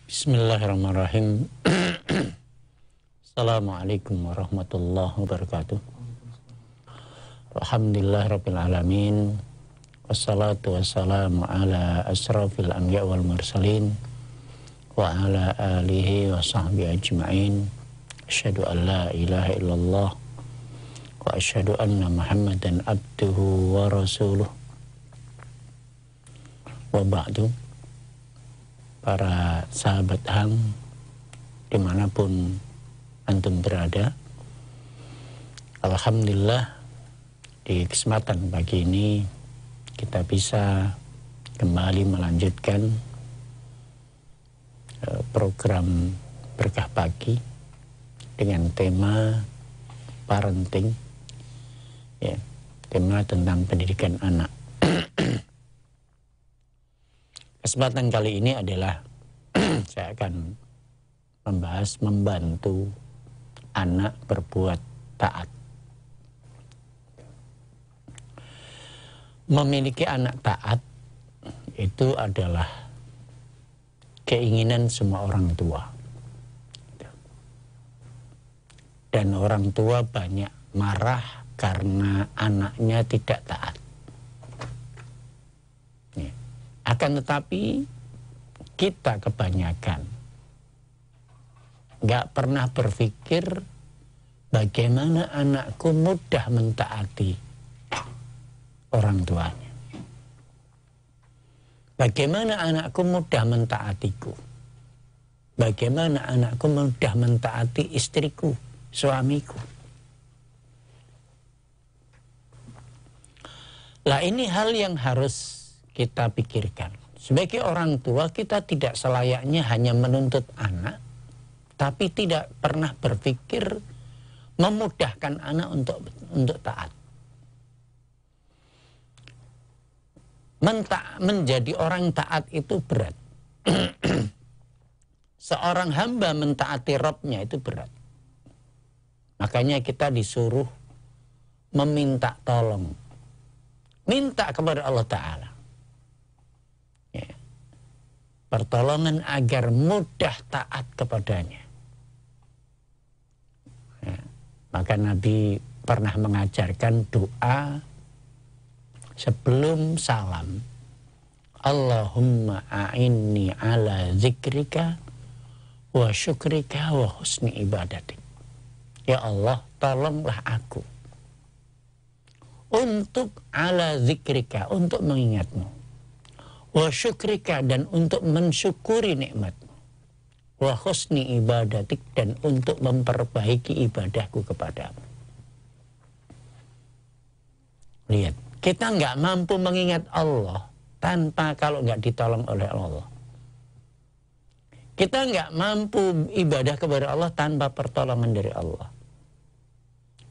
Bismillahirrahmanirrahim. Assalamualaikum warahmatullahi wabarakatuh. Alhamdulillahirabbil alamin. Wassalatu wassalamu ala asrafil anbiya wal mursalin wa ala alihi wa sahbihi ajma'in. Asyhadu an la ilaha illallah wa asyhadu anna Muhammadan abduhu wa rasuluh. Wa ba'du. Para sahabat HAM dimanapun antum berada, alhamdulillah di kesempatan pagi ini kita bisa kembali melanjutkan program Berkah Pagi dengan tema parenting, ya, tema tentang pendidikan anak. Kesempatan kali ini adalah saya akan membahas membantu anak berbuat taat. Memiliki anak taat itu adalah keinginan semua orang tua. Dan orang tua banyak marah karena anaknya tidak taat. Akan tetapi kita kebanyakan nggak pernah berpikir bagaimana anakku mudah mentaati orang tuanya. Bagaimana anakku mudah mentaatiku. Bagaimana anakku mudah mentaati istriku, suamiku. Lah ini hal yang harus kita pikirkan. Sebagai orang tua kita tidak selayaknya hanya menuntut anak, tapi tidak pernah berpikir memudahkan anak untuk taat. Menjadi orang taat itu berat. Seorang hamba mentaati Rabbnya itu berat. Makanya kita disuruh meminta tolong. Minta kepada Allah Ta'ala. Pertolongan agar mudah taat kepadanya. Ya, maka Nabi pernah mengajarkan doa sebelum salam. Allahumma a'inni ala zikrika wa syukrika wa husni ibadatik. Ya Allah, tolonglah aku untuk ala zikrika, untuk mengingatmu. Wa syukrika, dan untuk mensyukuri nikmatmu. Wa husni ibadatik, dan untuk memperbaiki ibadahku kepadamu. Lihat, kita nggak mampu mengingat Allah tanpa kalau nggak ditolong oleh Allah. Kita nggak mampu ibadah kepada Allah tanpa pertolongan dari Allah.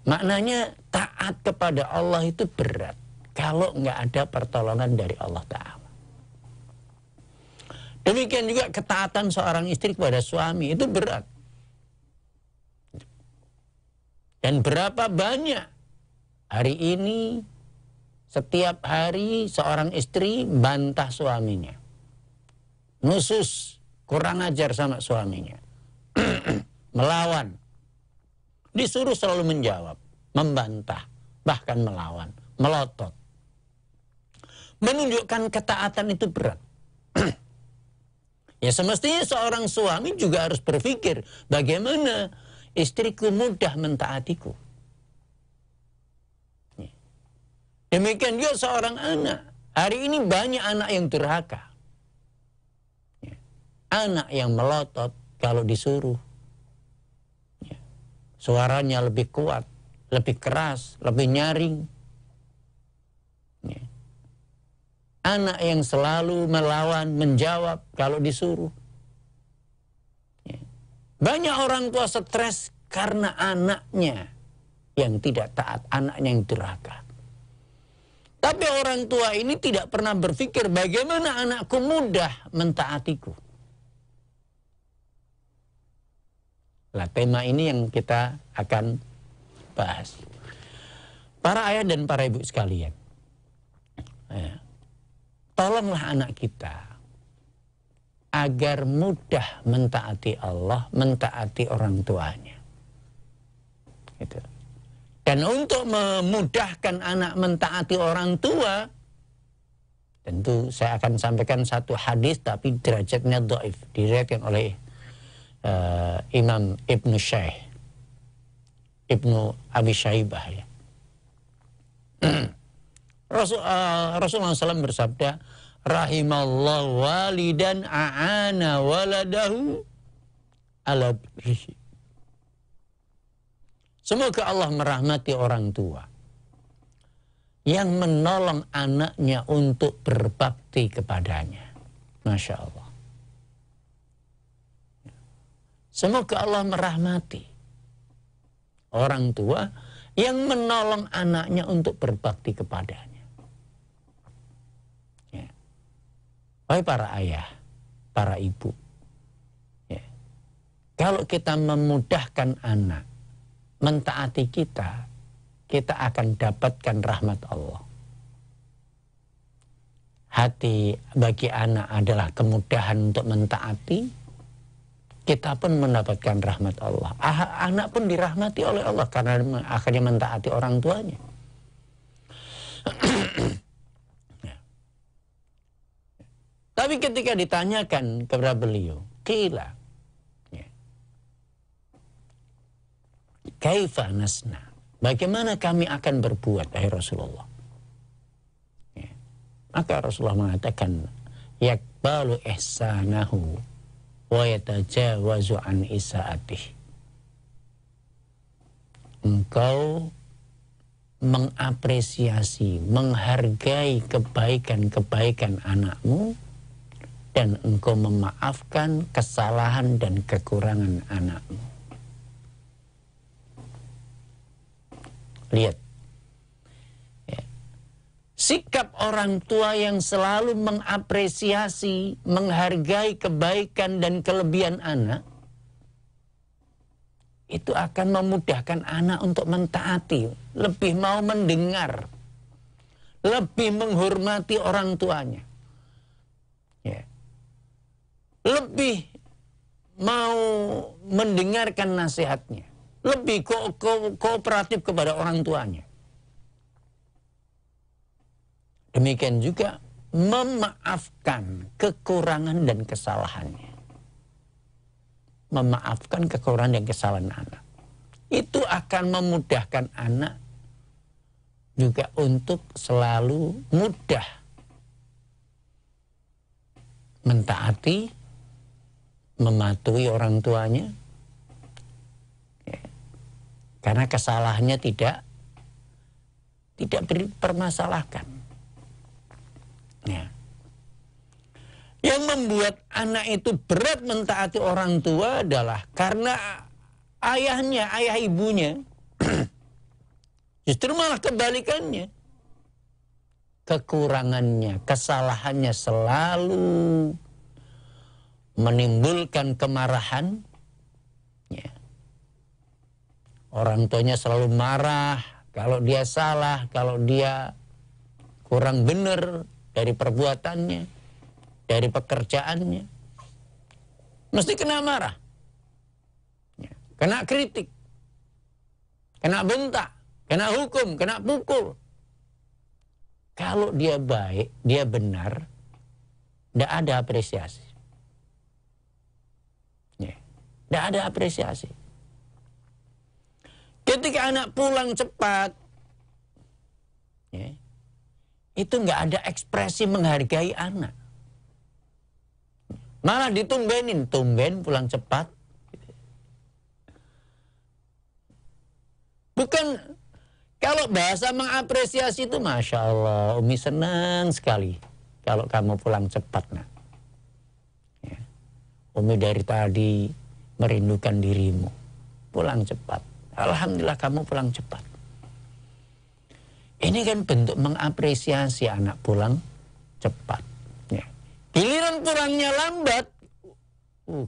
Maknanya taat kepada Allah itu berat kalau nggak ada pertolongan dari Allah Ta'ala. Demikian juga ketaatan seorang istri kepada suami itu berat. Dan berapa banyak hari ini, setiap hari seorang istri bantah suaminya. Nusus, kurang ajar sama suaminya. Melawan. Disuruh selalu menjawab, membantah, bahkan melawan, melotot. Menunjukkan ketaatan itu berat. Ya semestinya seorang suami juga harus berpikir bagaimana istriku mudah mentaatiku. Demikian juga seorang anak. Hari ini banyak anak yang durhaka. Anak yang melotot kalau disuruh. Suaranya lebih kuat, lebih keras, lebih nyaring. Anak yang selalu melawan, menjawab kalau disuruh. Banyak orang tua stres karena anaknya yang tidak taat, anaknya yang durhaka. Tapi orang tua ini tidak pernah berpikir bagaimana anakku mudah mentaatiku. Nah, tema ini yang kita akan bahas. Para ayah dan para ibu sekalian, tolonglah anak kita agar mudah mentaati Allah, mentaati orang tuanya. Gitu. Dan untuk memudahkan anak mentaati orang tua, tentu saya akan sampaikan satu hadis tapi derajatnya dhaif, diriwayatkan oleh Imam Ibnu Abi Syaibah ya. Rasulullah SAW bersabda, rahimallahu walidan a'ana waladahu ala birrihi. Semoga Allah merahmati orang tua yang menolong anaknya untuk berbakti kepadanya. Masya Allah. Semoga Allah merahmati orang tua yang menolong anaknya untuk berbakti kepadanya. Ya. Wahai para ayah, para ibu. Ya. Kalau kita memudahkan anak mentaati kita, kita akan dapatkan rahmat Allah. Hati bagi anak adalah kemudahan untuk mentaati, kita pun mendapatkan rahmat Allah. Anak pun dirahmati oleh Allah karena akhirnya mentaati orang tuanya. Tapi ketika ditanyakan kepada beliau, qila, kaifa nasna? Bagaimana kami akan berbuat, wahai Rasulullah? Ya. Maka Rasulullah mengatakan, yakbalu ihsanahu wa yatajawazu an isaatih. Engkau mengapresiasi, menghargai kebaikan-kebaikan anakmu, dan engkau memaafkan kesalahan dan kekurangan anakmu. Lihat, ya. Sikap orang tua yang selalu mengapresiasi, menghargai kebaikan dan kelebihan anak, itu akan memudahkan anak untuk mentaati, lebih mau mendengar, lebih menghormati orang tuanya, ya. Lebih mau mendengarkan nasihatnya, lebih kooperatif kepada orang tuanya. Demikian juga memaafkan kekurangan dan kesalahannya. Memaafkan kekurangan dan kesalahan anak. Itu akan memudahkan anak juga untuk selalu mudah mentaati, mematuhi orang tuanya. Karena kesalahannya tidak dipermasalahkan. Ya. Yang membuat anak itu berat mentaati orang tua adalah karena ayahnya, ayah ibunya, justru malah kebalikannya. Kekurangannya, kesalahannya selalu menimbulkan kemarahan. Ya. Orang tuanya selalu marah kalau dia salah, kalau dia kurang benar dari perbuatannya, dari pekerjaannya. Mesti kena marah. Ya. Kena kritik. Kena bentak. Kena hukum. Kena pukul. Kalau dia baik, dia benar, tidak ada apresiasi. Ya. Tidak ada apresiasi. Ketika anak pulang cepat, ya, itu nggak ada ekspresi menghargai anak. Malah ditumbenin, tumben pulang cepat. Bukan, kalau bahasa mengapresiasi itu, Masya Allah, Umi senang sekali kalau kamu pulang cepat, nak. Ya. Umi dari tadi merindukan dirimu, pulang cepat. Alhamdulillah kamu pulang cepat. Ini kan bentuk mengapresiasi anak pulang cepat. Ya. Giliran pulangnya lambat,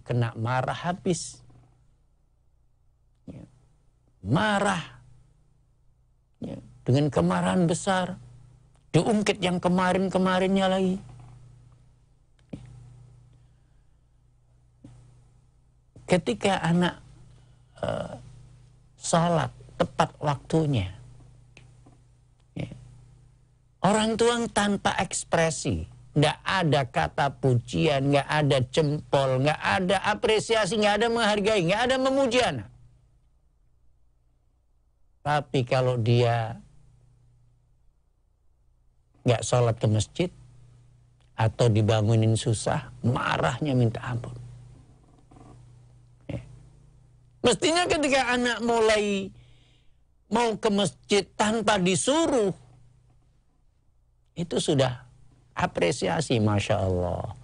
kena marah habis. Ya. Marah. Ya. Dengan kemarahan besar. Diungkit yang kemarin-kemarinnya lagi. Ya. ketika anak sholat tepat waktunya, ya, orang tua tanpa ekspresi, nggak ada kata pujian, nggak ada jempol, nggak ada apresiasi, nggak ada menghargai, nggak ada memuji anak. Tapi kalau dia nggak sholat ke masjid atau dibangunin susah, marahnya minta ampun. Ya. Mestinya ketika anak mulai mau ke masjid tanpa disuruh, itu sudah apresiasi, Masya Allah.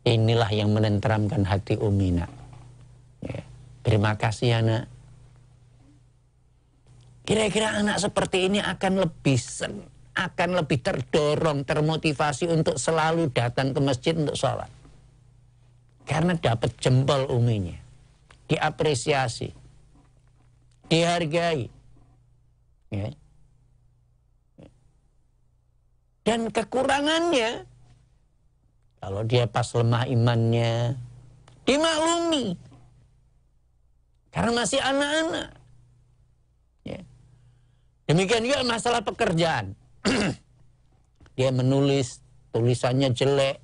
Inilah yang menenteramkan hati Umina. Ya. Terima kasih anak. Kira-kira anak seperti ini akan lebih terdorong, termotivasi untuk selalu datang ke masjid untuk sholat. Karena dapat jempol uminya, diapresiasi, dihargai. Ya. Dan kekurangannya, kalau dia pas lemah imannya, dimaklumi. Karena masih anak-anak. Ya. Demikian juga masalah pekerjaan. Dia menulis, tulisannya jelek.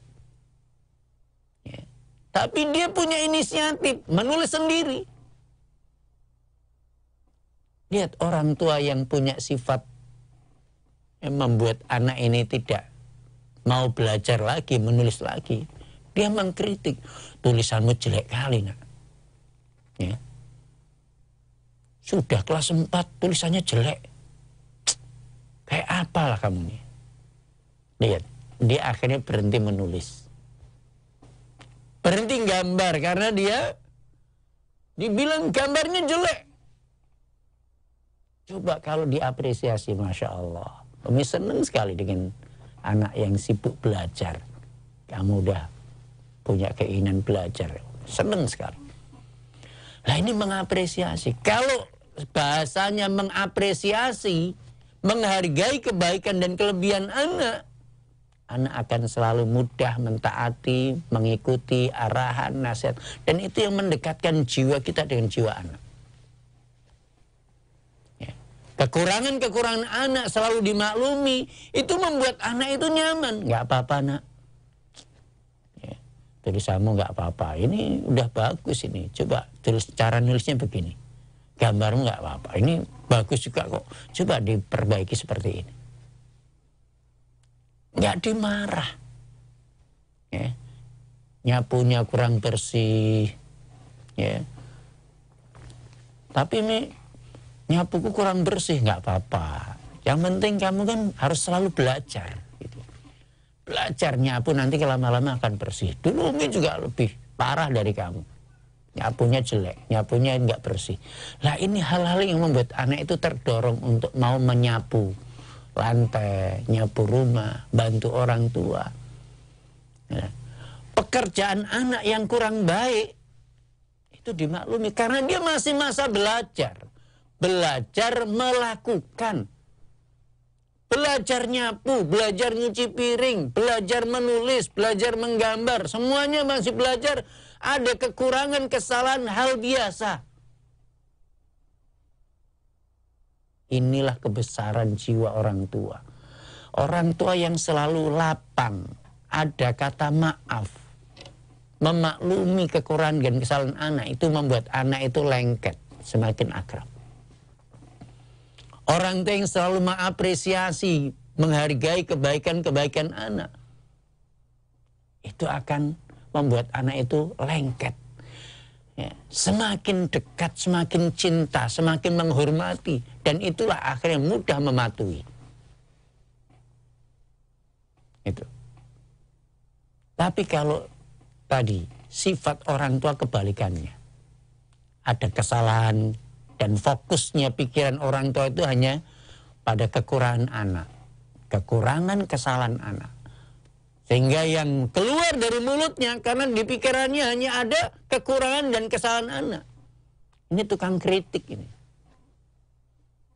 Ya. Tapi dia punya inisiatif, menulis sendiri. Lihat orang tua yang punya sifat yang membuat anak ini tidak mau belajar lagi, menulis lagi. Dia mengkritik, tulisanmu jelek kali nak. Ya. Sudah kelas 4 tulisannya jelek. Kayak apalah kamu nih. Lihat, dia akhirnya berhenti menulis. Berhenti gambar karena dia dibilang gambarnya jelek. Coba kalau diapresiasi, Masya Allah. Kami senang sekali dengan anak yang sibuk belajar. Kamu udah punya keinginan belajar. Senang sekali. Nah ini mengapresiasi. Kalau bahasanya mengapresiasi, menghargai kebaikan dan kelebihan anak, anak akan selalu mudah mentaati, mengikuti arahan, nasihat. Dan itu yang mendekatkan jiwa kita dengan jiwa anak. Ya. Kekurangan-kekurangan anak selalu dimaklumi, itu membuat anak itu nyaman. Nggak apa-apa nak. Ya. Tulisanmu nggak apa-apa, ini udah bagus ini. Coba cara nulisnya begini. Gambarmu nggak apa-apa, ini bagus juga kok. Coba diperbaiki seperti ini. Nggak dimarah. Ya. Nyapunya kurang bersih. Ya. Tapi ini nyapuku kurang bersih, nggak apa-apa. Yang penting kamu kan harus selalu belajar. Gitu. Belajar nyapu nanti lama-lama akan bersih. Dulu Umi juga lebih parah dari kamu. Nyapunya jelek, nyapunya nggak bersih. Lah ini hal-hal yang membuat anak itu terdorong untuk mau menyapu lantai, nyapu rumah, bantu orang tua. Ya. Pekerjaan anak yang kurang baik itu dimaklumi karena dia masih masa belajar. Belajar melakukan. Belajar nyapu, belajar nyuci piring, belajar menulis, belajar menggambar. Semuanya masih belajar. Ada kekurangan, kesalahan, hal biasa. Inilah kebesaran jiwa orang tua. Orang tua yang selalu lapang, ada kata maaf, memaklumi kekurangan dan kesalahan anak, itu membuat anak itu lengket, semakin akrab. Orang tua yang selalu mengapresiasi, menghargai kebaikan-kebaikan anak, itu akan membuat anak itu lengket. Ya. Semakin dekat, semakin cinta, semakin menghormati. Dan itulah akhirnya mudah mematuhi. Itu. Tapi kalau tadi sifat orang tua kebalikannya. Ada kesalahan dan fokusnya pikiran orang tua itu hanya pada kekurangan anak. Kekurangan kesalahan anak. Sehingga yang keluar dari mulutnya karena di pikirannya hanya ada kekurangan dan kesalahan anak. Ini tukang kritik ini.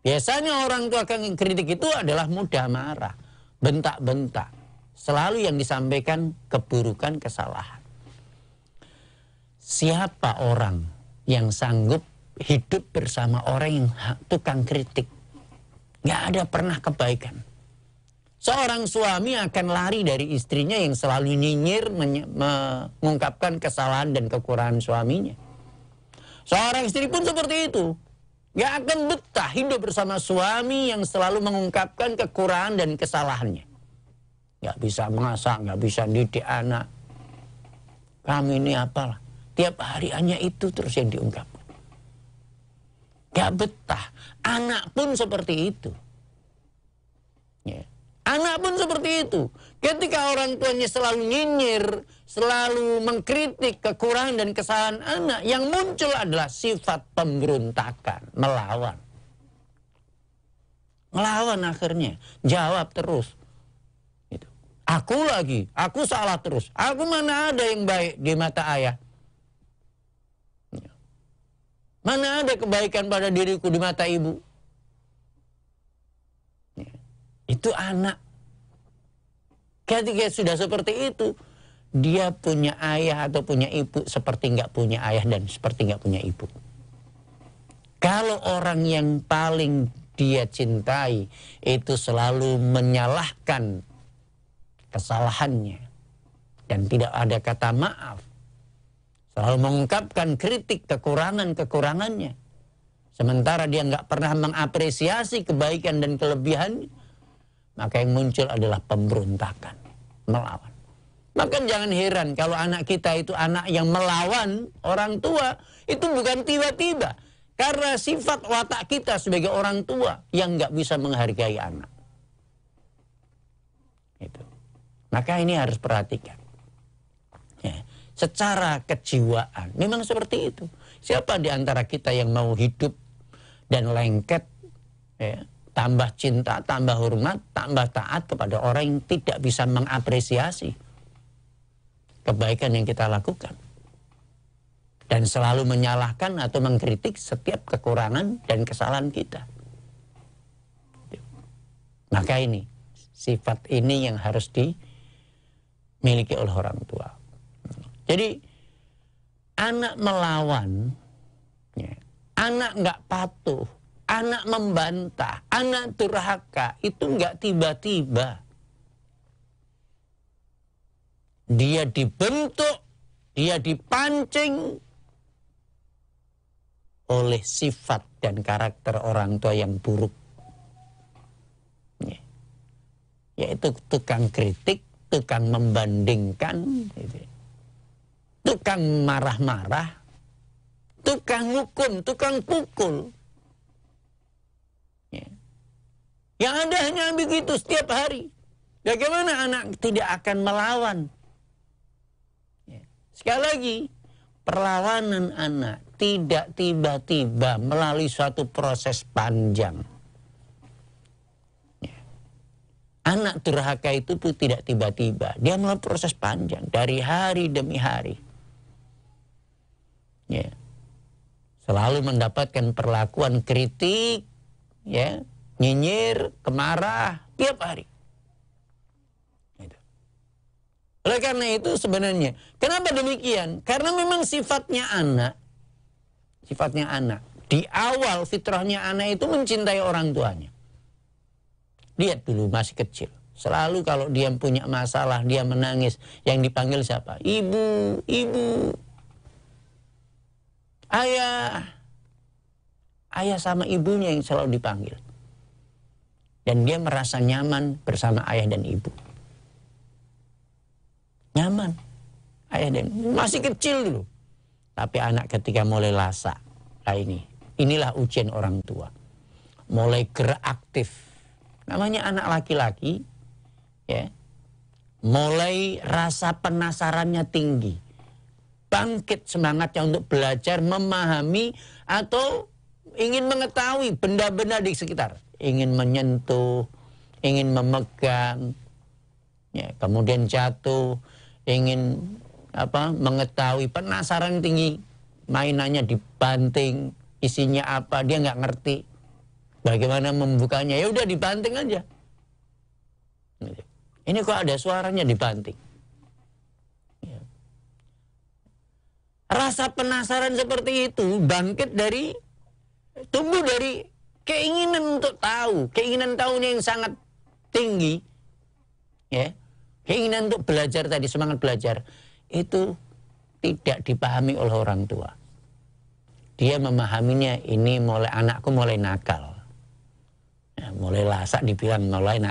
Biasanya orang tua yang kritik itu adalah mudah marah, bentak-bentak. Selalu yang disampaikan keburukan, kesalahan. Siapa orang yang sanggup hidup bersama orang yang tukang kritik. Nggak ada pernah kebaikan. Seorang suami akan lari dari istrinya yang selalu nyinyir, mengungkapkan kesalahan dan kekurangan suaminya. Seorang istri pun seperti itu. Nggak akan betah hidup bersama suami yang selalu mengungkapkan kekurangan dan kesalahannya. Nggak bisa masak, nggak bisa didik anak. Kamu ini apalah. Tiap hari hanya itu terus yang diungkapkan. Nggak betah. Anak pun seperti itu. Ya. Anak pun seperti itu. Ketika orang tuanya selalu nyinyir, selalu mengkritik kekurangan dan kesalahan anak, yang muncul adalah sifat pemberontakan, melawan. Melawan akhirnya, jawab terus. Gitu. Aku lagi, aku salah terus. Aku mana ada yang baik di mata ayah. Mana ada kebaikan pada diriku di mata ibu. Itu anak. Ketika sudah seperti itu, dia punya ayah atau punya ibu seperti nggak punya ayah dan seperti nggak punya ibu. Kalau orang yang paling dia cintai itu selalu menyalahkan kesalahannya dan tidak ada kata maaf, selalu mengungkapkan kritik kekurangannya, sementara dia nggak pernah mengapresiasi kebaikan dan kelebihannya, maka yang muncul adalah pemberontakan, melawan. Maka jangan heran kalau anak kita itu anak yang melawan orang tua, itu bukan tiba-tiba. Karena sifat watak kita sebagai orang tua yang nggak bisa menghargai anak. Itu. Maka ini harus perhatikan. Ya, secara kejiwaan memang seperti itu. Siapa di antara kita yang mau hidup dan lengket, ya, tambah cinta, tambah hormat, tambah taat kepada orang yang tidak bisa mengapresiasi kebaikan yang kita lakukan. Dan selalu menyalahkan atau mengkritik setiap kekurangan dan kesalahan kita. Maka ini, sifat ini yang harus dimiliki oleh orang tua. Jadi, anak melawan, ya, anak nggak patuh, anak membantah, anak durhaka, itu nggak tiba-tiba. Dia dibentuk, dia dipancing oleh sifat dan karakter orang tua yang buruk. Ya. Yaitu tukang kritik, tukang membandingkan, gitu. Tukang marah-marah, tukang hukum, tukang pukul. Yang ada hanya begitu setiap hari. Bagaimana anak tidak akan melawan? Sekali lagi, perlawanan anak tidak tiba-tiba melalui suatu proses panjang. Anak durhaka itu pun tidak tiba-tiba. Dia melalui proses panjang dari hari demi hari. Ya. Selalu mendapatkan perlakuan kritik, ya, nyinyir, kemarah tiap hari. Gitu. Oleh karena itu sebenarnya, kenapa demikian? Karena memang sifatnya anak, di awal fitrahnya anak itu mencintai orang tuanya. Lihat dulu masih kecil, selalu kalau dia punya masalah, dia menangis, yang dipanggil siapa? Ibu, ibu, ayah. Ayah sama ibunya yang selalu dipanggil. Dan dia merasa nyaman bersama ayah dan ibu. Nyaman. Ayah dan ibu. Masih kecil dulu. Tapi anak ketika mulai lasak. Nah inilah ujian orang tua. Mulai gerak aktif. Namanya anak laki-laki. Ya. Mulai rasa penasarannya tinggi. Bangkit semangatnya untuk belajar, memahami, atau ingin mengetahui benda-benda di sekitar. Ingin menyentuh, ingin memegang, ya, kemudian jatuh, ingin mengetahui, penasaran tinggi, mainannya dibanting, isinya apa, dia nggak ngerti. Bagaimana membukanya, ya udah dibanting aja. Ini kok ada suaranya dibanting. Ya. Rasa penasaran seperti itu tumbuh dari keinginan untuk tahu, keinginan tahunya yang sangat tinggi, ya, keinginan untuk belajar tadi, semangat belajar itu tidak dipahami oleh orang tua. Dia memahaminya ini anakku mulai nakal, ya, mulai lasak dibilang mulai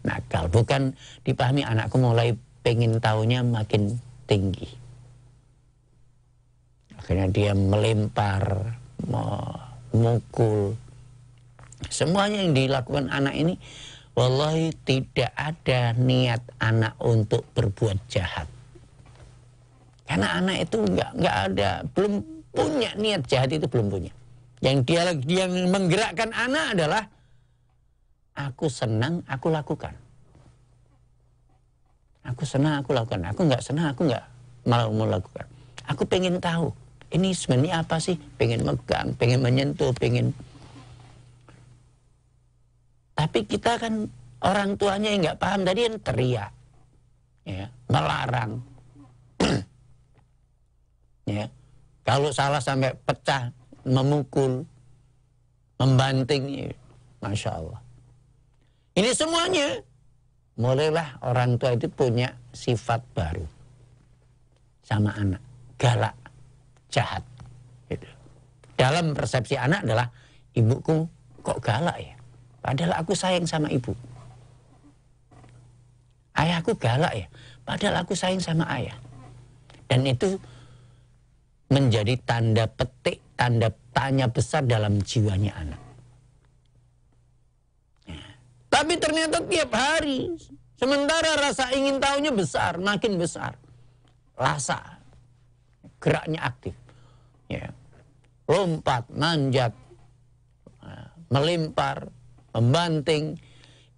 nakal, bukan dipahami anakku mulai pengen tahunya makin tinggi. Akhirnya dia melempar, memukul. Semuanya yang dilakukan anak ini, wallahi tidak ada niat anak untuk berbuat jahat. Karena anak itu nggak ada, belum punya niat jahat, itu belum punya. Yang menggerakkan anak adalah aku senang, aku lakukan. Aku senang, aku lakukan. Aku nggak senang, aku nggak mau melakukan. Aku pengen tahu. Ini sebenarnya apa sih? Pengen megang, pengen menyentuh, pengen. Tapi kita kan orang tuanya yang nggak paham tadi, yang teriak, ya, melarang. Ya, kalau salah sampai pecah, memukul, membanting, ya, Masya Allah. Ini semuanya, mulailah orang tua itu punya sifat baru sama anak, galak, jahat. Gitu. Dalam persepsi anak adalah, ibuku kok galak ya? Padahal aku sayang sama ibu. Ayahku galak ya? Padahal aku sayang sama ayah. Dan itu menjadi tanda petik, tanda tanya besar dalam jiwanya anak. Ya. Tapi ternyata tiap hari, sementara rasa ingin tahunya besar, makin besar. Rasa geraknya aktif, ya, lompat, manjat, melempar, membanting,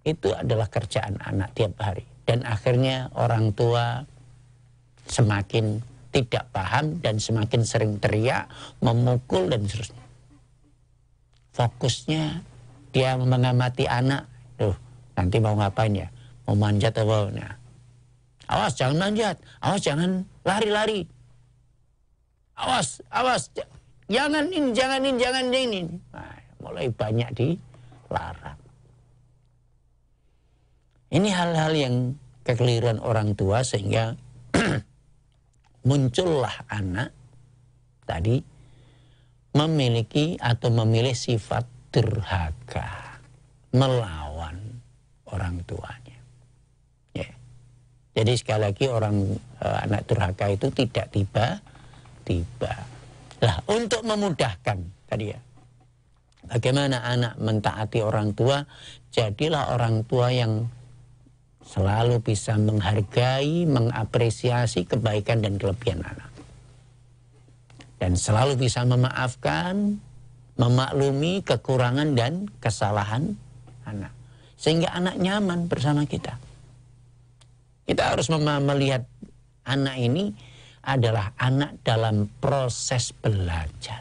itu adalah kerjaan anak tiap hari. Dan akhirnya orang tua semakin tidak paham dan semakin sering teriak, memukul dan seterusnya. Fokusnya dia mengamati anak, nanti mau ngapain ya? Mau manjat atau nah. Awas jangan manjat, awas jangan lari-lari. Awas, jangan ini. Nah, mulai banyak dilarang. Ini hal-hal yang kekeliruan orang tua sehingga muncullah anak tadi memiliki atau memilih sifat durhaka, melawan orang tuanya. Ya. Jadi sekali lagi anak durhaka itu tidak tiba. Lah, untuk memudahkan tadi ya, bagaimana anak mentaati orang tua, jadilah orang tua yang selalu bisa menghargai, mengapresiasi kebaikan dan kelebihan anak. Dan selalu bisa memaafkan, memaklumi kekurangan dan kesalahan anak. Sehingga anak nyaman bersama kita. Kita harus melihat anak ini adalah anak dalam proses belajar.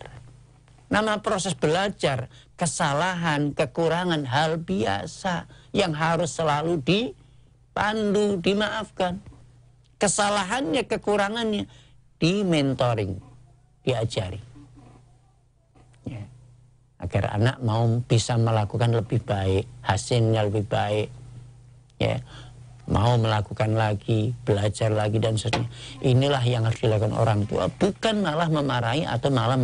Nama proses belajar, kesalahan, kekurangan, hal biasa yang harus selalu dipandu, dimaafkan. Kesalahannya, kekurangannya, di-mentoring, diajari. Ya. Agar anak mau bisa melakukan lebih baik, hasilnya lebih baik. Ya. Mau melakukan lagi, belajar lagi dan seterusnya. Inilah yang harus dilakukan orang tua, bukan malah memarahi atau malah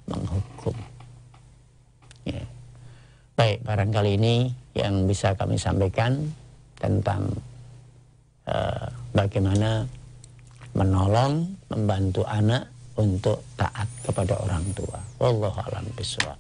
menghukum. Ya. Baik, barangkali ini yang bisa kami sampaikan tentang bagaimana menolong, membantu anak untuk taat kepada orang tua. Wallahu a'lam bishawab.